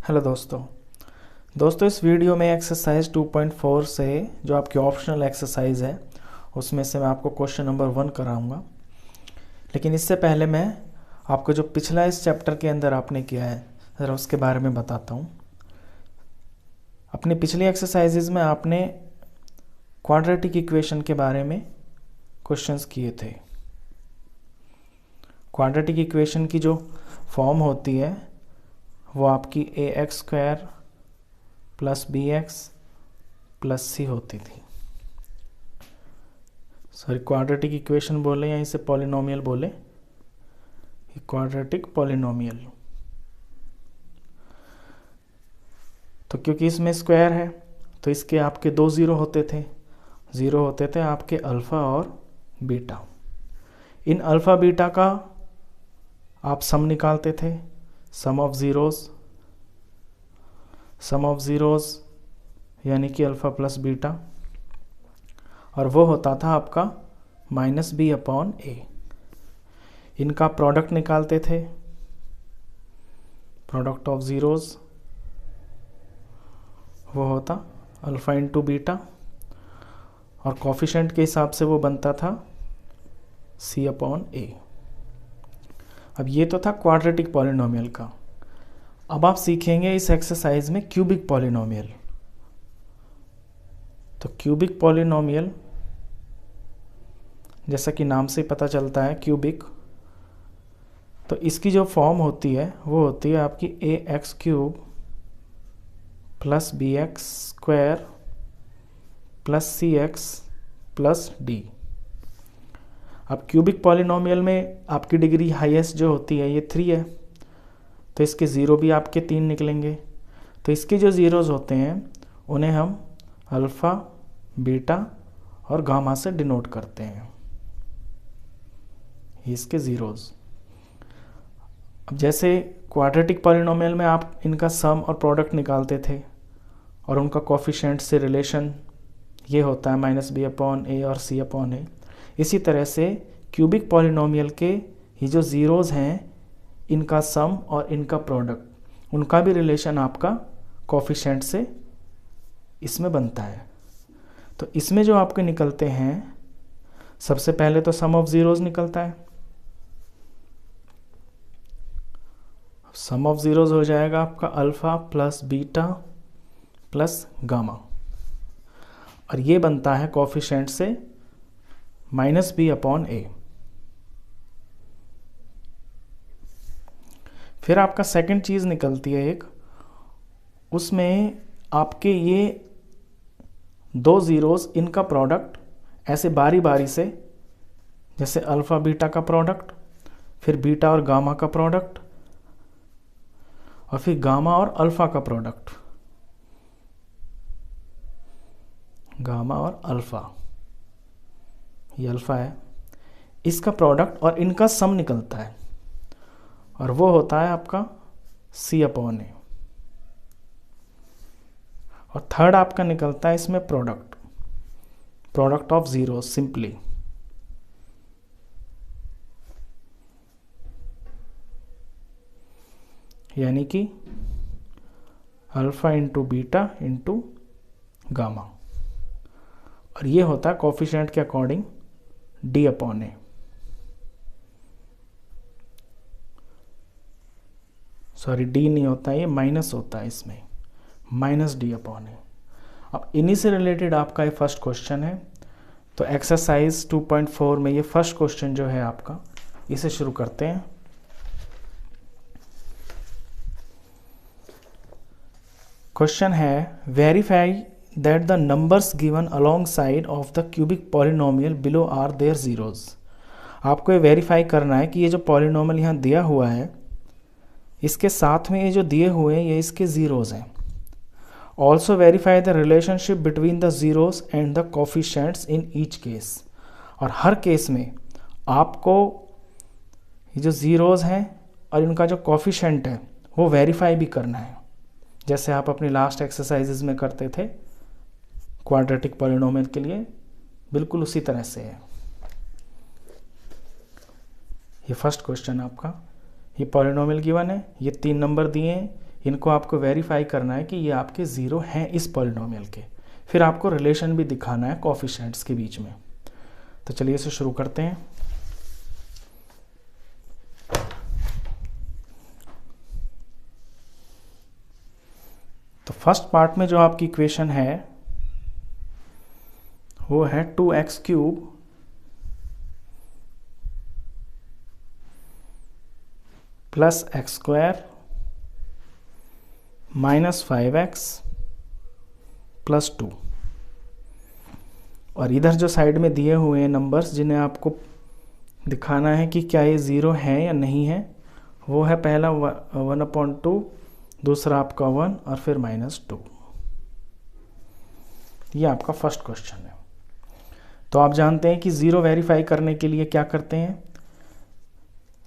Hello दोस्तों इस video में एक्सरसाइज 2.4 से जो आपकी ऑप्शनल एक्सरसाइज है उसमें से मैं आपको क्वेश्चन नंबर 1 कराऊंगा। लेकिन इससे पहले मैं आपको जो पिछला इस चैप्टर के अंदर आपने किया है ज़रा उसके बारे में बताता हूँ। अपनी पिछली एक्सरसाइजेज में आपने क्वाड्रेटिक इक्वेशन के बारे में क्वेश्चंस किए थे। क्वाड्रेटिक इक्वेशन की जो फॉर्म होती है वो आपकी ax² + bx + c होती थी। सॉरी, क्वाड्रेटिक इक्वेशन बोले या इसे पॉलिनोमियल बोले, क्वाड्रेटिक पॉलिनोमियल। तो क्योंकि इसमें स्क्वायर है तो इसके आपके 2 ज़ीरो होते थे आपके अल्फ़ा और बीटा। इन अल्फ़ा बीटा का आप सम निकालते थे, सम ऑफ ज़ीरोज़ यानी कि अल्फ़ा + बीटा, और वो होता था आपका -b/a। इनका प्रोडक्ट निकालते थे, प्रोडक्ट ऑफ ज़ीरोज़ वो होता अल्फ़ा × बीटा, और कोफिशिएंट के हिसाब से वो बनता था c/a। अब ये तो था क्वाड्रेटिक पॉलिनोमियल का। अब आप सीखेंगे इस एक्सरसाइज में क्यूबिक पॉलिनोमियल। तो क्यूबिक पॉलिनोमियल जैसा कि नाम से पता चलता है क्यूबिक, तो इसकी जो फॉर्म होती है वो होती है आपकी ax³ + bx² + cx + d। अब क्यूबिक पॉलिनोमियल में आपकी डिग्री हाईएस्ट जो होती है ये 3 है, तो इसके ज़ीरो भी आपके 3 निकलेंगे। तो इसके जो ज़ीरोज़ होते हैं उन्हें हम अल्फ़ा, बीटा और गामा से डिनोट करते हैं, इसके ज़ीरोज़। अब जैसे क्वाड्रेटिक पॉलिनोमियल में आप इनका सम और प्रोडक्ट निकालते थे और उनका कोफिशिएंट से रिलेशन ये होता है -b/a और c/a। इसी तरह से क्यूबिक पॉलिनोमियल के ये जो ज़ीरोज़ हैं इनका सम और इनका प्रोडक्ट, उनका भी रिलेशन आपका कोफिशिएंट से इसमें बनता है। तो इसमें जो आपके निकलते हैं, सबसे पहले तो सम ऑफ ज़ीरोज़ निकलता है। सम ऑफ ज़ीरोज़ हो जाएगा आपका अल्फ़ा + बीटा + गामा, और ये बनता है कोफिशिएंट से -b/a। फिर आपका सेकंड चीज़ निकलती है एक, उसमें आपके ये 2 ज़ीरोज़ इनका प्रोडक्ट ऐसे बारी बारी से, जैसे अल्फ़ा बीटा का प्रोडक्ट, फिर बीटा और गामा का प्रोडक्ट, और फिर गामा और अल्फ़ा का प्रोडक्ट, गामा और अल्फ़ा, ये अल्फ़ा है, इसका प्रोडक्ट और इनका सम निकलता है, और वो होता है आपका c/a। और थर्ड आपका निकलता है इसमें प्रोडक्ट ऑफ ज़ीरो सिंपली, यानी कि अल्फ़ा × बीटा × गामा, और ये होता है कोफिशिएंट के अकॉर्डिंग d/a। सॉरी, d नहीं होता, ये माइनस होता है, इसमें -d/a। अब इन्हीं से रिलेटेड आपका ये फर्स्ट क्वेश्चन है। तो एक्सरसाइज 2.4 में ये फर्स्ट क्वेश्चन जो है आपका, इसे शुरू करते हैं। क्वेश्चन है, verify that the numbers given alongside of the cubic polynomial below are their zeros. आपको ये वेरीफाई करना है कि ये जो पॉलिनोमियल यहाँ दिया हुआ है इसके साथ में ये जो दिए हुए हैं ये इसके ज़ीरोज़ हैं। Also verify the relationship between the zeros and the coefficients in each case. और हर केस में आपको ये जो ज़ीरोज़ हैं और इनका जो कोफिशिएंट है वो वेरीफाई भी करना है, जैसे आप अपनी लास्ट एक्सरसाइजेज में करते थे क्वाड्रेटिक पॉलिनोमियल के लिए, बिल्कुल उसी तरह से है। ये फर्स्ट क्वेश्चन आपका, ये पॉलिनोमियल गिवन है, ये 3 नंबर दिए हैं, इनको आपको वेरीफाई करना है कि ये आपके ज़ीरो हैं इस पॉलिनोमियल के। फिर आपको रिलेशन भी दिखाना है कोफिशिएंट्स के बीच में। तो चलिए इसे शुरू करते हैं। तो फर्स्ट पार्ट में जो आपकी इक्वेशन है वो है 2x³ plus x² minus 5x plus 2। और इधर जो साइड में दिए हुए हैं नंबर्स जिन्हें आपको दिखाना है कि क्या ये ज़ीरो है या नहीं है, वो है पहला 1/2, दूसरा आपका 1 और फिर -2। ये आपका फर्स्ट क्वेश्चन है। तो आप जानते हैं कि ज़ीरो वेरीफाई करने के लिए क्या करते हैं,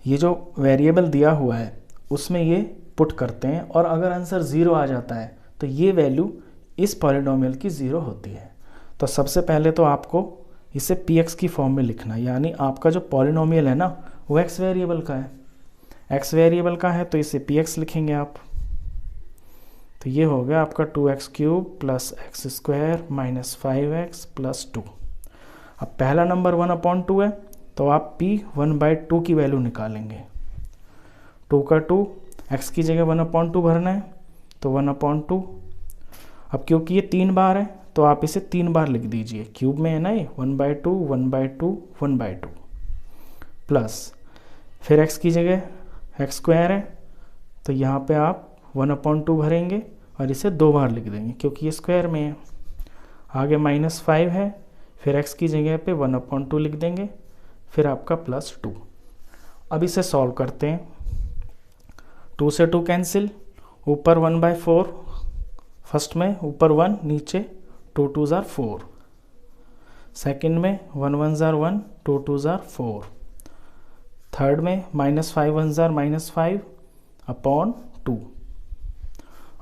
ये जो वेरिएबल दिया हुआ है उसमें ये पुट करते हैं और अगर आंसर ज़ीरो आ जाता है तो ये वैल्यू इस पॉलिनोमियल की ज़ीरो होती है। तो सबसे पहले तो आपको इसे px की फॉर्म में लिखना है, यानी आपका जो पॉलिनोमियल है ना वो x वेरिएबल का है। x वेरिएबल का है तो इसे px लिखेंगे आप। तो ये हो गया आपका 2x³ plus x² minus 5x plus 2। अब पहला नंबर 1/2 है तो आप p 1/2 की वैल्यू निकालेंगे। 2 का 2, x की जगह 1/2 भरना है तो 1/2। अब क्योंकि ये 3 बार है तो आप इसे 3 बार लिख दीजिए, क्यूब में है ना ये 1/2 1/2 1/2 प्लस फिर x की जगह x² है तो यहाँ पे आप 1/2 भरेंगे और इसे 2 बार लिख देंगे क्योंकि ये स्क्वायर में है। आगे -5 है, फिर x की जगह पे 1/2 लिख देंगे, फिर आपका +2। अब इसे सॉल्व करते हैं। 2 से 2 कैंसिल, ऊपर 1/4, फर्स्ट में ऊपर 1 नीचे 2 2 ज़ार 4, सेकेंड में 1 1 ज़ार 1 2 2 ज़ार 4, थर्ड में -5 1 ज़ार -5 अपॉन 2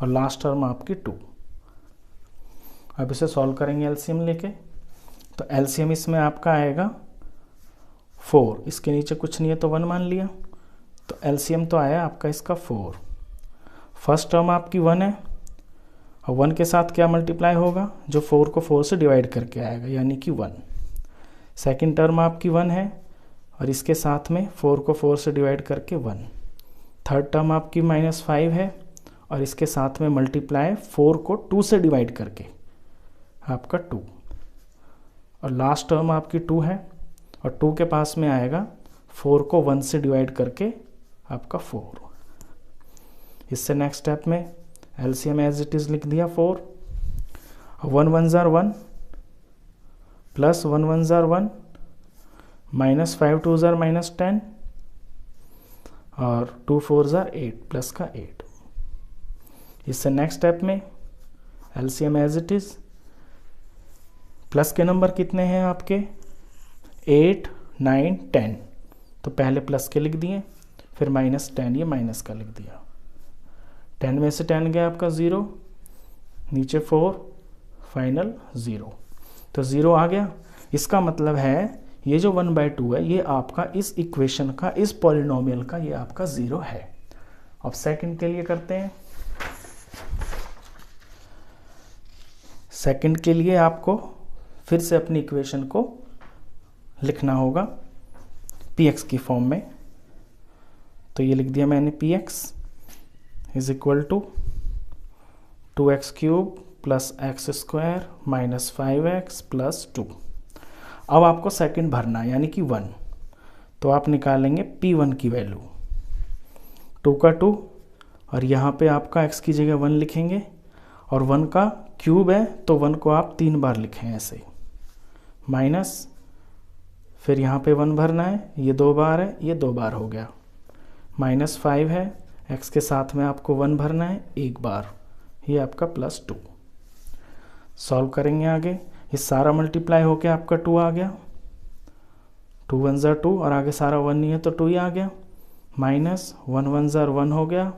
और लास्ट टर्म आपकी 2। अब इसे सॉल्व करेंगे एलसीएम लेके। तो एलसीएम इसमें आपका आएगा 4, इसके नीचे कुछ नहीं है तो 1 मान लिया, तो एलसीएम तो आया आपका इसका 4। फर्स्ट टर्म आपकी 1 है और 1 के साथ क्या मल्टीप्लाई होगा, जो 4 को 4 से डिवाइड करके आएगा यानी कि 1। सेकंड टर्म आपकी 1 है और इसके साथ में 4 को 4 से डिवाइड करके 1। थर्ड टर्म आपकी -5 है और इसके साथ में मल्टीप्लाई 4 को 2 से डिवाइड करके आपका 2। और लास्ट टर्म आपकी 2 है और 2 के पास में आएगा 4 को 1 से डिवाइड करके आपका 4। इससे नेक्स्ट स्टेप में एलसीएम एज इट इज़ लिख दिया 4। 1 1 ज़ार 1 प्लस 1 1 ज़ार 1 -5 2 ज़ार -10 और 2 4 ज़ार 8 प्लस का 8। इससे नेक्स्ट स्टेप में LCM as it is, plus के नंबर कितने हैं आपके 8 9 10, तो पहले प्लस के लिख दिए, फिर -10 ये माइनस का लिख दिया। 10 में से 10 गया आपका 0, नीचे 4, फाइनल 0, तो 0 आ गया। इसका मतलब है ये जो 1/2 है ये आपका इस इक्वेशन का, इस पॉलिनोमियल का ये आपका 0 है। अब सेकंड के लिए करते हैं। सेकंड के लिए आपको फिर से अपनी इक्वेशन को लिखना होगा px की फॉर्म में। तो ये लिख दिया मैंने px is equal to 2x³ plus x² minus 5x plus 2। अब आपको सेकंड भरना है यानी कि 1, तो आप निकालेंगे p1 की वैल्यू। 2 का 2 और यहाँ पे आपका x की जगह 1 लिखेंगे और 1 का क्यूब है तो 1 को आप 3 बार लिखें ऐसे, माइनस फिर यहाँ पे 1 भरना है, ये 2 बार है, ये 2 बार हो गया, -5 है, x के साथ में आपको 1 भरना है 1 बार, ये आपका +2। सॉल्व करेंगे आगे, ये सारा मल्टीप्लाई होके आपका 2 आ गया, 2 1 ज़ार 2 और आगे सारा 1 नहीं है तो 2 ही आ गया, -1 1 ज़ार 1 हो गया,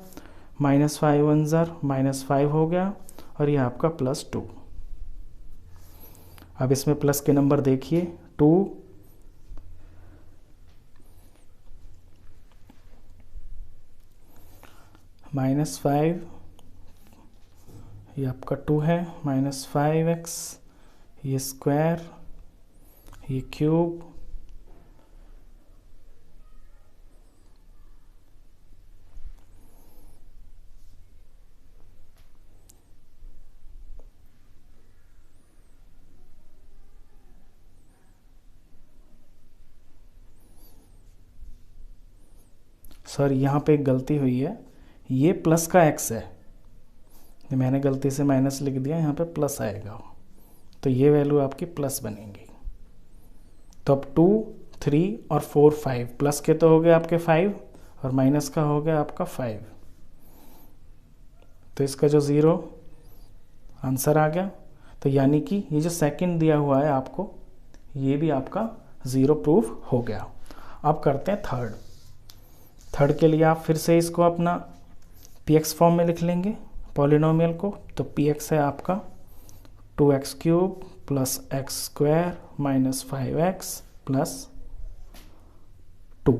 -5 1 ज़ार -5 हो गया और ये आपका +2। अब इसमें प्लस के नंबर देखिए, 2 -5 ये आपका 2 है, -5x, ये स्क्वायर, ये क्यूब, सर यहाँ पे एक गलती हुई है, ये प्लस का x है, मैंने गलती से माइनस लिख दिया, यहाँ पे प्लस आएगा, तो ये वैल्यू आपकी प्लस बनेगी। तो अब 2, 3 और 4, 5, प्लस के तो हो गए आपके 5 और माइनस का हो गया आपका 5, तो इसका जो 0 आंसर आ गया। तो यानी कि ये जो सेकंड दिया हुआ है आपको, ये भी आपका 0 प्रूफ हो गया। अब करते हैं थर्ड के लिए आप फिर से इसको अपना px फॉर्म में लिख लेंगे पॉलिनोमियल को। तो px है आपका 2x cube plus x square minus 5x plus 2।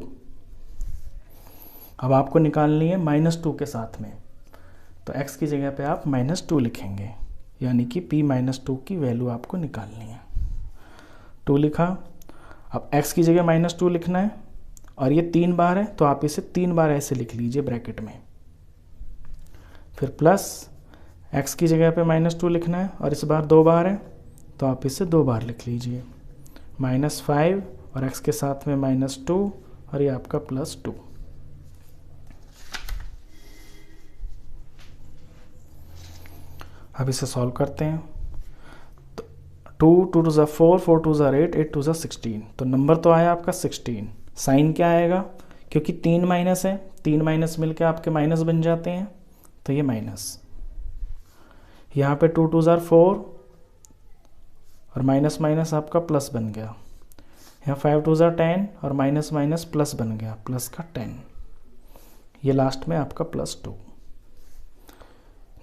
अब आपको निकालनी है -2 के साथ में, तो x की जगह पे आप -2 लिखेंगे, यानी कि p -2 की वैल्यू आपको निकालनी है। 2 लिखा, अब x की जगह -2 लिखना है, और ये 3 बार है तो आप इसे 3 बार ऐसे लिख लीजिए ब्रैकेट में। फिर प्लस x की जगह पे -2 लिखना है, और इस बार 2 बार है तो आप इसे 2 बार लिख लीजिए, -5 और x के साथ में -2 और ये आपका +2। अब इसे सॉल्व करते हैं। तो 2 2 2 4, 4 2 8, 8 2 16, तो नंबर तो आया आपका 16। साइन क्या आएगा, क्योंकि 3 माइनस है, 3 माइनस मिलके आपके माइनस बन जाते हैं, तो ये माइनस। यहाँ पे 2 2 4 और माइनस माइनस आपका प्लस बन गया। यहाँ 5 2 10 और माइनस माइनस प्लस बन गया, प्लस का 10। ये लास्ट में आपका +2।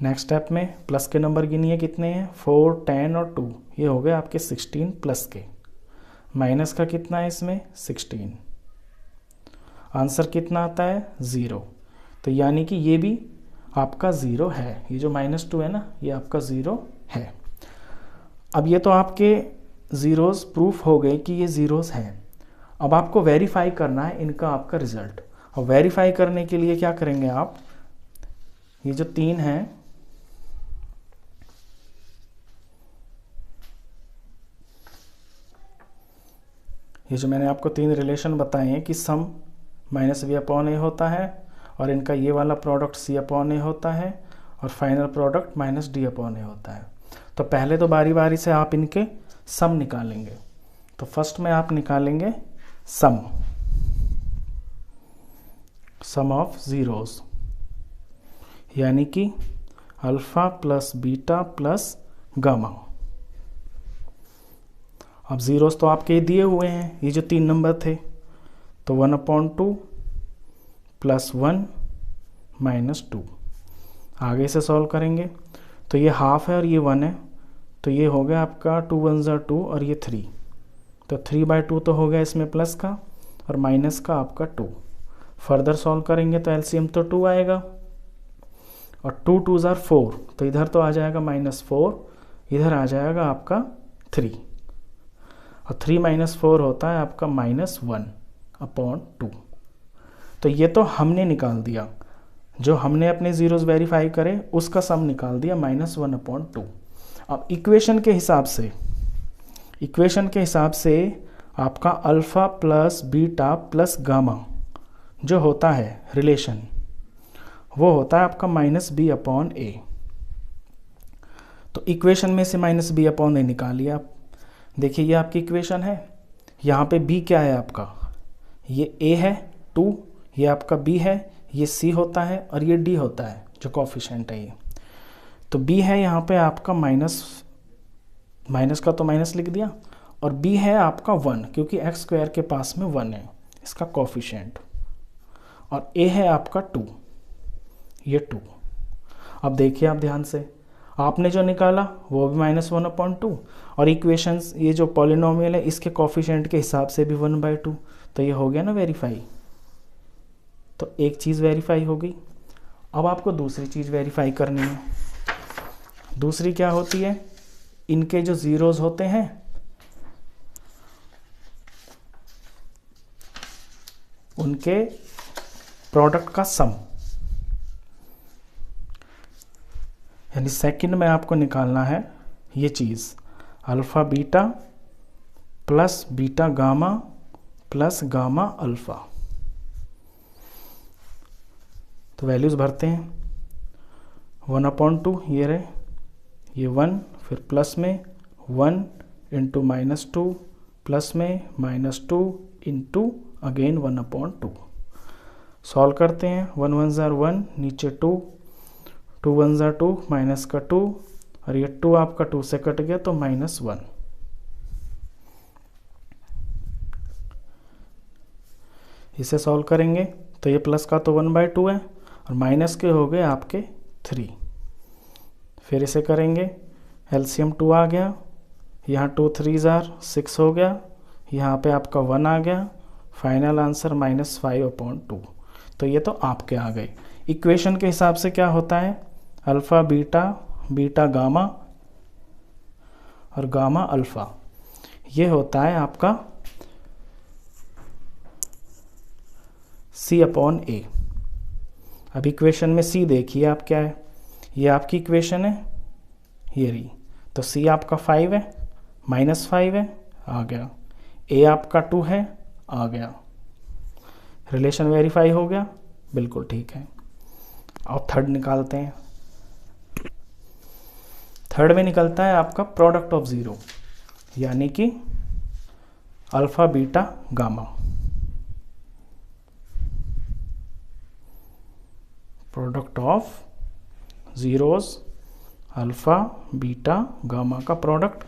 नेक्स्ट स्टेप में प्लस के नंबर गिनिए कितने हैं, 4 10 और 2, ये हो गए आपके 16 प्लस के। माइनस का कितना है इसमें, 16। आंसर कितना आता है, 0। तो यानी कि ये भी आपका 0 है, ये जो -2 है ना, ये आपका 0 है। अब ये तो आपके ज़ीरोज़ प्रूफ हो गए कि ये ज़ीरोज़ हैं। अब आपको वेरीफाई करना है इनका आपका रिजल्ट। और वेरीफाई करने के लिए क्या करेंगे आप, ये जो 3 हैं, ये जो मैंने आपको 3 रिलेशन बताए हैं कि सम -v/a होता है, और इनका ये वाला प्रोडक्ट c/a होता है, और फाइनल प्रोडक्ट -d/a होता है। तो पहले तो बारी बारी से आप इनके सम निकालेंगे। तो फर्स्ट में आप निकालेंगे सम ऑफ ज़ीरोज़, यानी कि alpha plus beta plus gamma. अब ज़ीरोज़ तो आपके दिए हुए हैं, ये जो 3 नंबर थे, तो 1/2 + 1 - 2। आगे से सॉल्व करेंगे तो ये हाफ है और ये 1 है, तो ये हो गया आपका 2 1 2 और ये 3, तो 3/2 तो हो गया इसमें प्लस का, और माइनस का आपका 2। फर्दर सॉल्व करेंगे तो एलसीएम तो 2 आएगा, और 2 2 4, तो इधर तो आ जाएगा -4, इधर आ जाएगा आपका 3, और 3 - 4 होता है आपका -1/2। तो ये तो हमने निकाल दिया, जो हमने अपने ज़ीरोज़ वेरीफाई करे उसका सम निकाल दिया -1/2। अब इक्वेशन के हिसाब से आपका alpha plus beta plus gamma जो होता है रिलेशन, वो होता है आपका -b/a। तो इक्वेशन में से -b/a निकालिए आप। देखिए ये आपकी इक्वेशन है, यहाँ पे b क्या है आपका, ये a है 2, ये आपका b है, ये c होता है, और ये d होता है जो कोफिशिएंट है ये। तो b है यहाँ पे आपका माइनस का तो माइनस लिख दिया, और b है आपका 1, क्योंकि x स्क्वायर के पास में 1 है इसका कोफिशिएंट, और a है आपका 2, ये 2। अब देखिए आप ध्यान से, आपने जो निकाला वो भी -1/2, और इक्वेशंस ये जो पॉलिनोमियल है इसके कोफिशिएंट के हिसाब से भी 1/2, तो ये हो गया ना वेरीफाई। तो एक चीज़ वेरीफाई हो गई। अब आपको दूसरी चीज़ वेरीफाई करनी है। दूसरी क्या होती है, इनके जो ज़ीरोज़ होते हैं उनके प्रोडक्ट का सम, यानी सेकंड में आपको निकालना है ये चीज़, alpha beta plus beta gamma plus gamma alpha. तो वैल्यूज़ भरते हैं, 1/2 ये रहे, ये 1, फिर प्लस में 1 इंटू -2 प्लस में -2 इंटू अगेन 1/2। सॉल्व करते हैं, 1 1 ज़ार 1, नीचे 2, 2 1 ज़ार 2, माइनस का 2, और ये 2 आपका 2 से कट गया तो -1। इसे सॉल्व करेंगे तो ये प्लस का तो 1/2 है और माइनस के हो गए आपके 3। फिर इसे करेंगे, एलसीएम 2 आ गया, यहाँ 2 3 ज़ार 6 हो गया, यहाँ पे आपका 1 आ गया, फाइनल आंसर -5/2। तो ये तो आपके आ गए। इक्वेशन के हिसाब से क्या होता है, अल्फ़ा बीटा, बीटा गामा और गामा अल्फ़ा, ये होता है आपका C/A। अब इक्वेशन में C देखिए आप क्या है, ये आपकी इक्वेशन है, ये रही, तो C आपका 5 है, -5 है, आ गया, A आपका 2 है, आ गया, रिलेशन वेरीफाई हो गया, बिल्कुल ठीक है। और थर्ड निकालते हैं, थर्ड में निकलता है आपका प्रोडक्ट ऑफ ज़ीरो, यानी कि alpha beta gamma, product of zeros alpha beta gamma का प्रोडक्ट।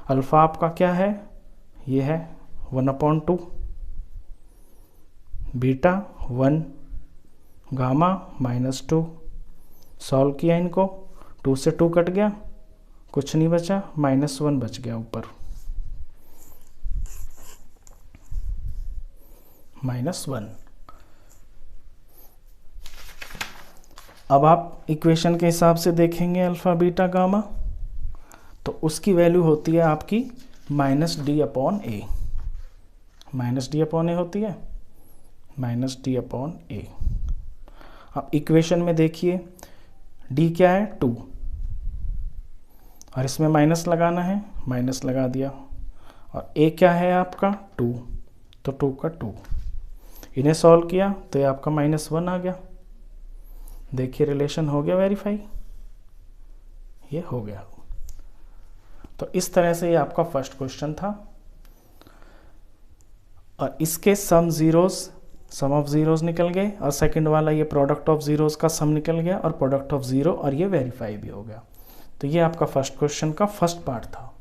अल्फ़ा आपका क्या है, ये है 1/2, बीटा 1, गामा -2। सॉल्व किया इनको, 2 से 2 कट गया, कुछ नहीं बचा, -1 बच गया ऊपर, -1। अब आप इक्वेशन के हिसाब से देखेंगे अल्फ़ा बीटा गामा, तो उसकी वैल्यू होती है आपकी -D/A, -D/A होती है, -D/A। अब इक्वेशन में देखिए, D क्या है 2, और इसमें माइनस लगाना है, माइनस लगा दिया, और A क्या है आपका 2, तो 2 का 2, इन्हें सॉल्व किया तो ये आपका -1 आ गया। देखिए रिलेशन हो गया वेरीफाई, ये हो गया। तो इस तरह से ये आपका फर्स्ट क्वेश्चन था, और इसके सम ऑफ ज़ीरोज़ निकल गए, और सेकंड वाला ये प्रोडक्ट ऑफ ज़ीरोज़ का सम निकल गया, और प्रोडक्ट ऑफ ज़ीरो, और ये वेरीफाई भी हो गया। तो ये आपका फर्स्ट क्वेश्चन का फर्स्ट पार्ट था।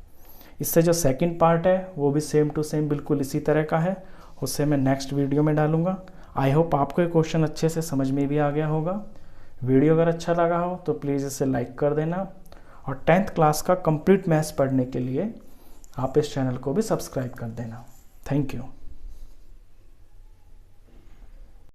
इससे जो सेकंड पार्ट है वो भी सेम टू सेम बिल्कुल इसी तरह का है, उससे मैं नेक्स्ट वीडियो में डालूंगा। आई होप आपको ये क्वेश्चन अच्छे से समझ में भी आ गया होगा। वीडियो अगर अच्छा लगा हो तो प्लीज़ इसे लाइक कर देना, और 10th क्लास का कंप्लीट मैथ्स पढ़ने के लिए आप इस चैनल को भी सब्सक्राइब कर देना। Thank you.